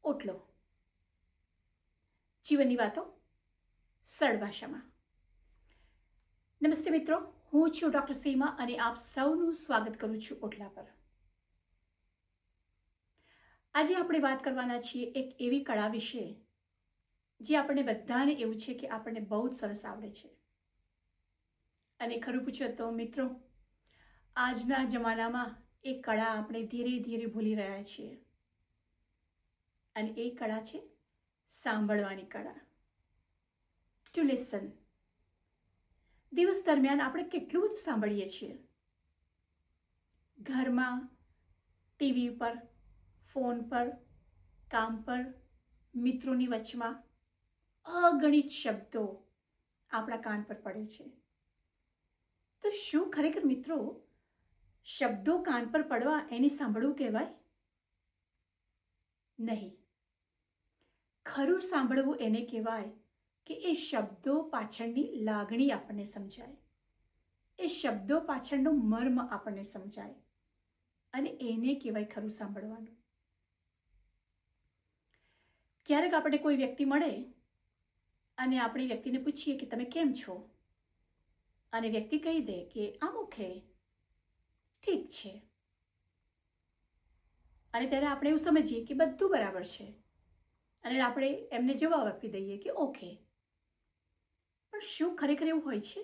ઓટલો જીવનની વાતો સરળ ભાષામાં. નમસ્તે મિત્રો, હું છું ડૉક્ટર સીમા અને આપ સૌનું સ્વાગત કરું છું ઓટલા પર. આજે આપણે વાત કરવાના છીએ એક એવી કળા વિશે જે આપણે બધાને એવું છે કે આપણને બહુ જ સરસ આવડે છે. અને ખરું પૂછો તો મિત્રો, આજના જમાનામાં એ કળા આપણે ધીરે ધીરે ભૂલી રહ્યા છીએ. અને એ કળા છે સાંભળવાની કળા, ટુ લિસન. દિવસ દરમિયાન આપણે કેટલું બધું સાંભળીએ છીએ, ઘરમાં, ટીવી પર, ફોન પર, કામ પર, મિત્રોની વચમાં અગણિત શબ્દો આપણા કાન પર પડે છે. તો શું ખરેખર મિત્રો શબ્દો કાન પર પડવા એને સાંભળવું કહેવાય? નહીં. ખરું સાંભળવું એને કહેવાય કે એ શબ્દો પાછળની લાગણી આપણને સમજાય, એ શબ્દો પાછળનો મર્મ આપણને સમજાય, અને એને કહેવાય ખરું સાંભળવાનું. ક્યારેક આપણે કોઈ વ્યક્તિ મળે અને આપણે વ્યક્તિને પૂછીએ કે તમે કેમ છો, અને વ્યક્તિ કહી દે કે આમ ઓકે, ઠીક છે, અને ત્યારે આપણે એવું સમજીએ કે બધું બરાબર છે, અને આપણે એમને જવાબ આપી દઈએ કે ઓકે. પણ શું ખરેખર એવું હોય છે?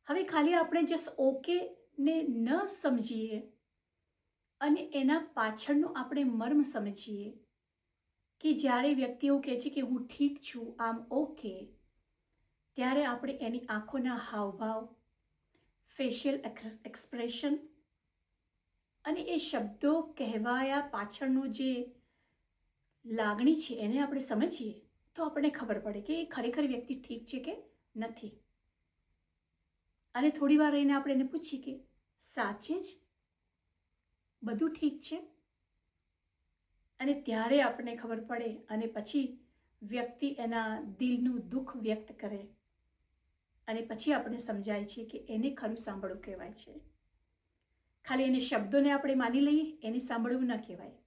હવે ખાલી આપણે જસ્ટ ઓકે ને ન સમજીએ અને એના પાછળનો આપણે મર્મ સમજીએ કે જ્યારે વ્યક્તિ એવું કહે છે કે હું ઠીક છું, આમ ઓકે, ત્યારે આપણે એની આંખોના હાવભાવ, ફેશિયલ એક્સપ્રેશન અને એ શબ્દો કહેવાયા પાછળનો જે લાગણી છે એને આપણે સમજીએ તો આપણને ખબર પડે કે એ ખરેખર વ્યક્તિ ઠીક છે કે નથી. અને થોડી વાર રહીને આપણે એને પૂછીએ કે સાચે જ બધું ઠીક છે, અને ત્યારે આપણને ખબર પડે અને પછી વ્યક્તિ એના દિલનું દુઃખ વ્યક્ત કરે, અને પછી આપણને સમજાય છે કે એને ખરું સાંભળવું કહેવાય છે. ખાલી એને શબ્દોને આપણે માની લઈએ એને સાંભળવું ન કહેવાય.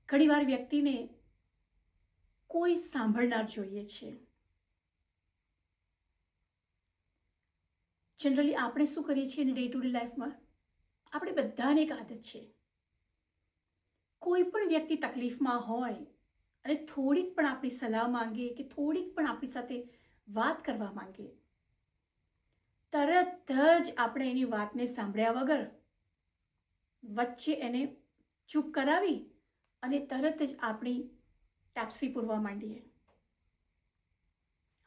ઘણીવાર વ્યક્તિને કોઈ સાંભળનાર જોઈએ છે. જનરલી આપણે શું કરીએ છીએ ડે ટુ ડે લાઈફમાં, આપણે બધાને એક આદત છે, કોઈ પણ વ્યક્તિ તકલીફમાં હોય અને થોડીક પણ આપણી સલાહ માંગે કે થોડીક પણ આપણી સાથે વાત કરવા માંગે, તરત જ આપણે એની વાતને સાંભળ્યા વગર વચ્ચે એને ચૂપ કરાવી અને તરત જ આપણી ટાપસી પૂરવા માંડીએ.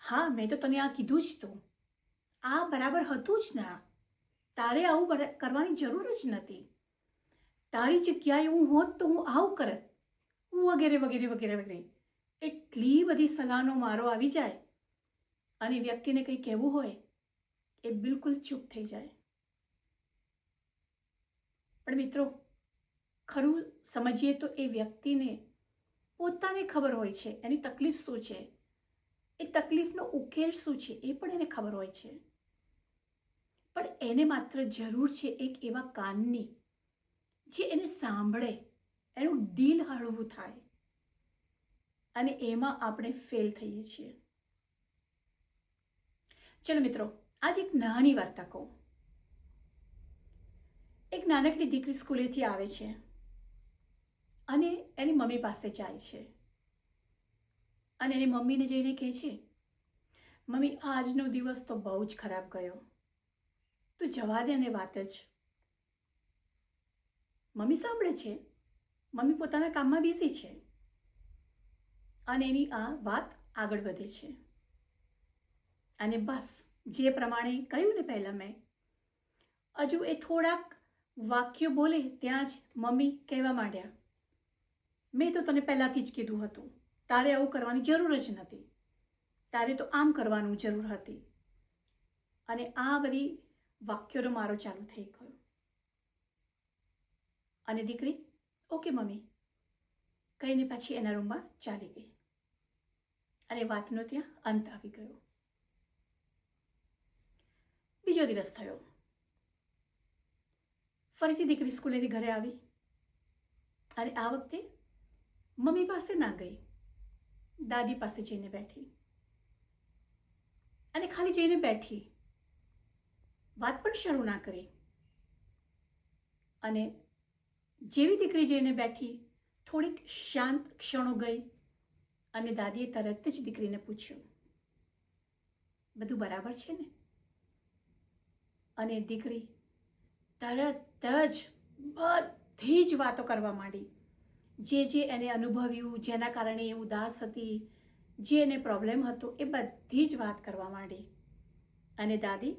હા, મેં તો તને આ કીધું જ, તો આ બરાબર હતું જ ના, તારે આવું કરવાની જરૂર જ નથી, તારી જગ્યાએ હું હોત તો હું આવું કરત, વગેરે વગેરે વગેરે વગેરે. એટલી બધી સલાહનો મારો આવી જાય અને વ્યક્તિને કંઈ કહેવું હોય એ બિલકુલ ચૂપ થઈ જાય. પણ મિત્રો, ખરું સમજીએ તો એ વ્યક્તિને પોતાને ખબર હોય છે એની તકલીફ શું છે, એ તકલીફનો ઉકેલ શું છે એ પણ એને ખબર હોય છે. પણ એને માત્ર જરૂર છે એક એવા કાનની જે એને સાંભળે, એનું દિલ હળવું થાય, અને એમાં આપણે ફેલ થઈએ છીએ. ચલો મિત્રો, આજે એક નાની વાર્તા કહું. એક નાનકડી દીકરી સ્કૂલેથી આવે છે અને એની મમ્મી પાસે જાય છે, અને એની મમ્મીને જઈને કહે છે, મમ્મી આજનો દિવસ તો બહુ જ ખરાબ ગયો, તું જવા દે ને વાત જ. મમ્મી સાંભળે છે, મમ્મી પોતાના કામમાં બિઝી છે, અને એની આ વાત આગળ વધે છે. અને બસ જે પ્રમાણે કહ્યું ને પહેલાં મેં, હજુ એ થોડાક વાક્યો બોલે ત્યાં જ મમ્મી કહેવા માંડ્યા, મેં તો તને પહેલાંથી જ કીધું હતું, તારે આવું કરવાની જરૂર જ નથી, તારે તો આમ કરવાનું જરૂર હતી. અને આ બધી વાક્યોનો મારો ચાલુ થઈ ગયો. અને દીકરી ઓકે મમ્મી કહીને પછી એના રૂમમાં ચાલી ગઈ, અને વાતનો ત્યાં અંત આવી ગયો. બીજો દિવસ થયો, ફરીથી દીકરી સ્કૂલેથી ઘરે આવી અને આ વખતે મમ્મી પાસે ના ગઈ, દાદી પાસે જઈને બેઠી. અને ખાલી જઈને બેઠી, વાત પણ શરૂ ના કરી. અને જેવી દીકરી જઈને બેઠી, થોડીક શાંત ક્ષણો ગઈ અને દાદીએ તરત જ દીકરીને પૂછ્યું, બધું બરાબર છે ને? અને દીકરી તરત જ બધી જ વાતો કરવા માંડી, જે એને અનુભવ્યું, જેના કારણે એ ઉદાસ હતી, જે એને પ્રોબ્લેમ હતો, એ બધી જ વાત કરવા માંડી. અને દાદી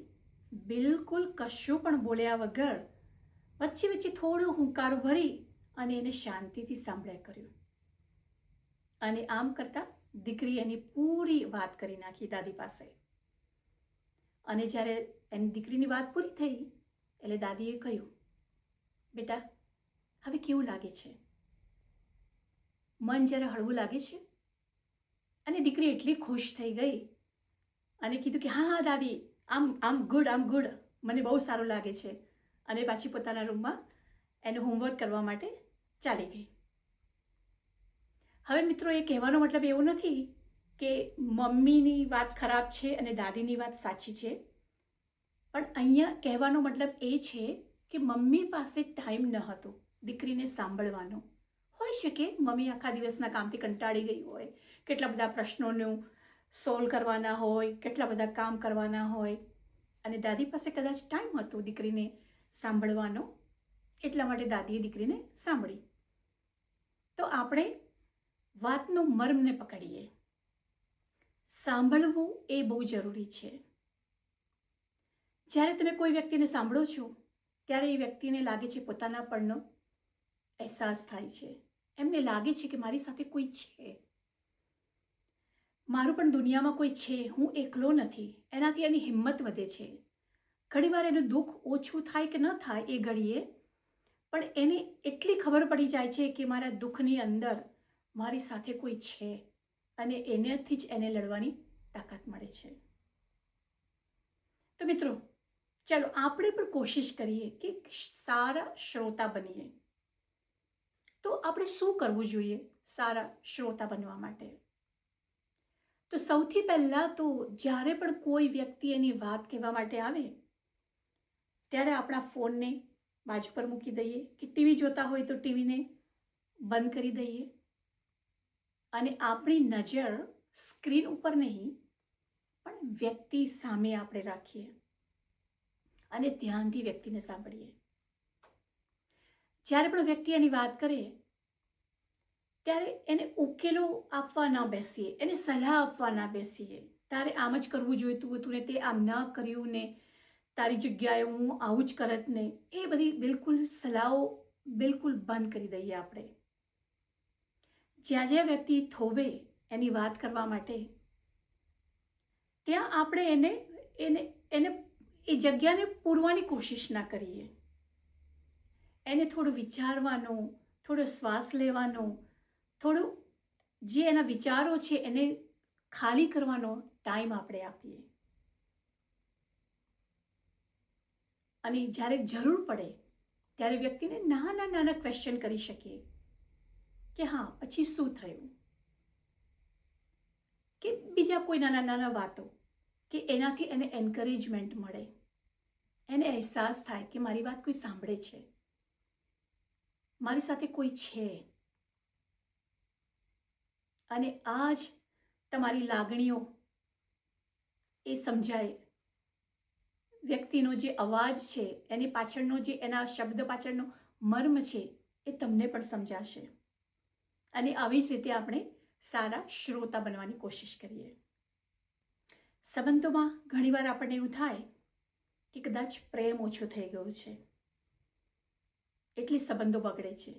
બિલકુલ કશું પણ બોલ્યા વગર વચ્ચે વચ્ચે થોડું હુંકારો ભરી અને એને શાંતિથી સાંભળ્યા કર્યું. અને આમ કરતાં દીકરી એની પૂરી વાત કરી નાખી દાદી પાસે. અને જ્યારે એની દીકરીની વાત પૂરી થઈ એટલે દાદીએ કહ્યું, બેટા હવે કેવું લાગે છે? મન જ્યારે હળવું લાગે છે? અને દીકરી એટલી ખુશ થઈ ગઈ અને કીધું કે હા હા દાદી, આમ ગુડ, મને બહુ સારું લાગે છે. અને પાછી પોતાના રૂમમાં એનું હોમવર્ક કરવા માટે ચાલી ગઈ. હવે મિત્રો, એ કહેવાનો મતલબ એવો નથી કે મમ્મીની વાત ખરાબ છે અને દાદીની વાત સાચી છે. પણ અહીંયા કહેવાનો મતલબ એ છે કે મમ્મી પાસે ટાઈમ ન હતો દીકરીને સાંભળવાનો. હોઈ શકે મમ્મી આખા દિવસના કામથી કંટાળી ગઈ હોય, કેટલા બધા પ્રશ્નોનું સોલ્વ કરવાના હોય, કેટલા બધા કામ કરવાના હોય, અને દાદી પાસે કદાચ ટાઈમ હતો દીકરીને સાંભળવાનો, એટલા માટે દાદીએ દીકરીને સાંભળી. તો આપણે વાતનો મર્મને પકડીએ. સાંભળવું એ બહુ જરૂરી છે. જ્યારે તમે કોઈ વ્યક્તિને સાંભળો છો ત્યારે એ વ્યક્તિને લાગે છે પોતાનાપણનો અહેસાસ થાય છે. એમને લાગે છે કે મારી સાથે કોઈ છે, મારું પણ દુનિયામાં કોઈ છે, હું એકલો નથી. એનાથી એની હિંમત વધે છે. ઘણીવાર એનું દુઃખ ઓછું થાય કે ન થાય એ ઘડીએ, પણ એને એટલી ખબર પડી જાય છે કે મારા દુઃખની અંદર મારી સાથે કોઈ છે અને એનાથી જ એને લડવાની તાકાત મળે છે. તો મિત્રો, ચાલો આપણે પણ કોશિશ કરીએ કે સારા શ્રોતા બનીએ. તો આપણે શું કરવું જોઈએ સારા શ્રોતા બનવા માટે? તો સૌથી પહેલાં તો જ્યારે પણ કોઈ વ્યક્તિ એની વાત કહેવા માટે આવે ત્યારે આપણા ફોનને બાજુ પર મૂકી દઈએ, કે ટીવી જોતા હોય તો ટીવીને બંધ કરી દઈએ અને આપણી નજર સ્ક્રીન ઉપર નહીં પણ વ્યક્તિ સામે આપણે રાખીએ અને ધ્યાનથી વ્યક્તિને સાંભળીએ. જ્યારે પણ વ્યક્તિ એની વાત કરે ત્યારે એને ઉકેલો આપવા ના બેસીએ, એને સલાહ આપવા ના બેસીએ. તારે આમ જ કરવું જોઈતું હતું ને તે આમ ન કર્યું ને, તારી જગ્યાએ હું આવું જ કરત ને, એ બધી બિલકુલ સલાહો બિલકુલ બંધ કરી દઈએ આપણે. જ્યાં વ્યક્તિ થોભે એની વાત કરવા માટે, ત્યાં આપણે એને એ જગ્યાને પૂરવાની કોશિશ ના કરીએ. એને થોડું વિચારવાનો, થોડો શ્વાસ લેવાનો, થોડું જે એના વિચારો છે એને ખાલી કરવાનો ટાઈમ આપણે આપીએ. અને જ્યારે જરૂર પડે ત્યારે વ્યક્તિને નાના ક્વેશ્ચન કરી શકીએ કે હા પછી શું થયું, કે બીજા કોઈ નાના વાતો, કે એનાથી એને એન્કરેજમેન્ટ મળે, એને અહેસાસ થાય કે મારી વાત કોઈ સાંભળે છે, મારી સાથે કોઈ છે. અને આ જ તમારી લાગણીઓ એ સમજાય. વ્યક્તિનો જે અવાજ છે એની પાછળનો જે એના શબ્દ પાછળનો મર્મ છે એ તમને પણ સમજાશે. અને આવી જ રીતે આપણે સારા શ્રોતા બનવાની કોશિશ કરીએ. સંબંધોમાં ઘણીવાર આપણને એવું થાય કે કદાચ પ્રેમ ઓછો થઈ ગયો છે એટલે સંબંધો બગડે છે.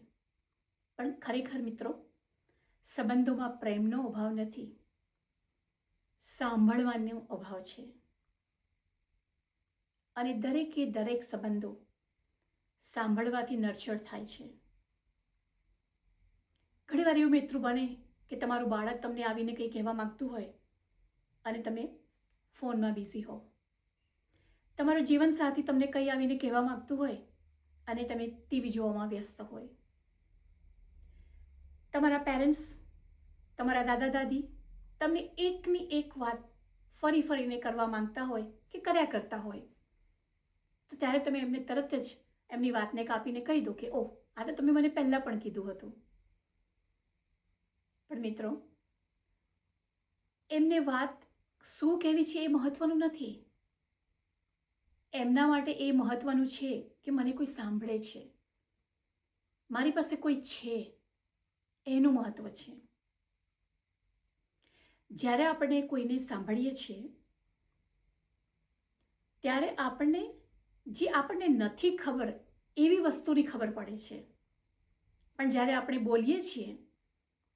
પણ ખરેખર મિત્રો, સંબંધોમાં પ્રેમનો અભાવ નથી, સાંભળવાનો અભાવ છે. અને દરેક સંબંધો સાંભળવાથી નર્ચર થાય છે. ઘણીવાર એવું મિત્રો બને કે તમારું બાળક તમને આવીને કંઈ કહેવા માંગતું હોય અને તમે ફોનમાં બિઝી હો. તમારો જીવનસાથી તમને કંઈ આવીને કહેવા માંગતું હોય અને તમે ટીવી જોવામાં વ્યસ્ત હોય. તમારા પેરેન્ટ્સ, તમારા દાદા દાદી તમને એકની એક વાત ફરી ફરીને કરવા માંગતા હોય કે કર્યા કરતા હોય, તો ત્યારે તમે એમને તરત જ એમની વાતને કાપીને કહી દો કે ઓહ, આ તો તમે મને પહેલાં પણ કીધું હતું. પણ મિત્રો, એમને વાત શું કહેવી છે એ મહત્વનું નથી. એમના માટે એ મહત્વનું છે કે મને કોઈ સાંભળે છે, મારી પાસે કોઈ છે, એનું મહત્વ છે. જ્યારે આપણે કોઈને સાંભળીએ છીએ ત્યારે આપણને નથી ખબર એવી વસ્તુની ખબર પડે છે. પણ જ્યારે આપણે બોલીએ છીએ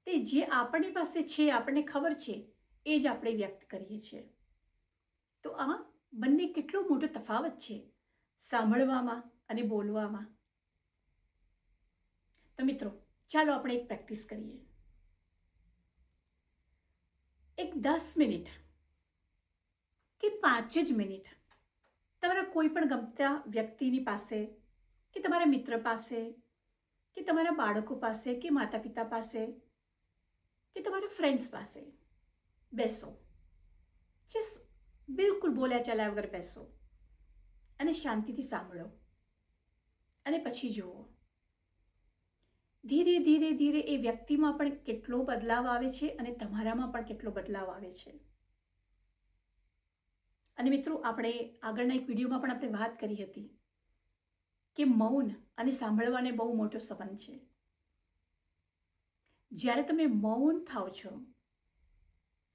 તે જે આપણી પાસે છે, આપણને ખબર છે, એ જ આપણે વ્યક્ત કરીએ છીએ. તો આ બંને કેટલો મોટો તફાવત છે સાંભળવામાં અને બોલવામાં. તો મિત્રો, ચાલો આપણે એક પ્રેક્ટિસ કરીએ. એક 10 મિનિટ કે 5 જ મિનિટ તમારા કોઈ પણ ગમતા વ્યક્તિની પાસે કે તમારા મિત્ર પાસે કે તમારા બાળકો પાસે કે માતા પિતા પાસે કે તમારા ફ્રેન્ડ્સ પાસે બેસો. જસ્ટ બિલકુલ બોલ્યા ચાલ્યા વગર બેસો અને શાંતિથી સાંભળો. અને પછી જુઓ ધીરે ધીરે ધીરે એ વ્યક્તિમાં પણ કેટલો બદલાવ આવે છે અને તમારામાં પણ કેટલો બદલાવ આવે છે. અને મિત્રો, આપણે આગળના એક વિડીયોમાં પણ આપણે વાત કરી હતી કે મૌન અને સાંભળવાને બહુ મોટો સંબંધ છે. જ્યારે તમે મૌન થાઓ છો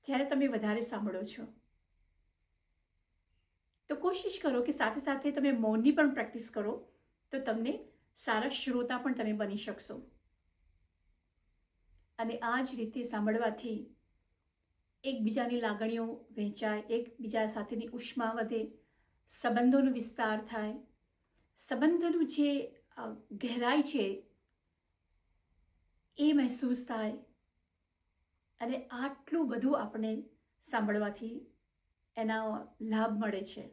ત્યારે તમે વધારે સાંભળો છો. તો કોશિશ કરો કે સાથે સાથે તમે મૌનની પણ પ્રેક્ટિસ કરો, તો તમને સારા શ્રોતા પણ તમે બની શકશો. અને આ જ રીતે સાંભળવાથી એકબીજાની લાગણીઓ વહેંચાય, એકબીજા સાથેની ઉષ્મા વધે, સંબંધોનો વિસ્તાર થાય, સંબંધોનું જે ગહેરાઈ છે એ મહેસૂસ થાય. અને આટલું બધું આપણે સાંભળવાથી એના લાભ મળે છે.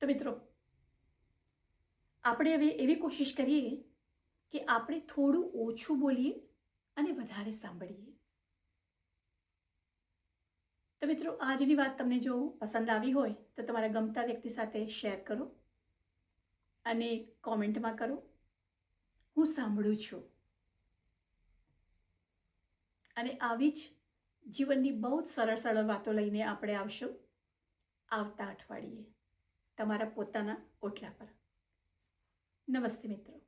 તો મિત્રો, આપણે હવે એવી કોશિશ કરીએ કે આપણે થોડું ઓછું બોલીએ અને વધારે સાંભળીએ. તો મિત્રો, આજની વાત તમને જો પસંદ આવી હોય તો તમારા ગમતા વ્યક્તિ સાથે શેર કરો અને કોમેન્ટમાં કરો, હું સાંભળું છું. અને આવી જ જીવનની બહુ જ સરળ સરળ વાતો લઈને આપણે આવશું આવતા અઠવાડિયે તમારા પોતાના ઓટલા પર. નમસ્તે મિત્રો.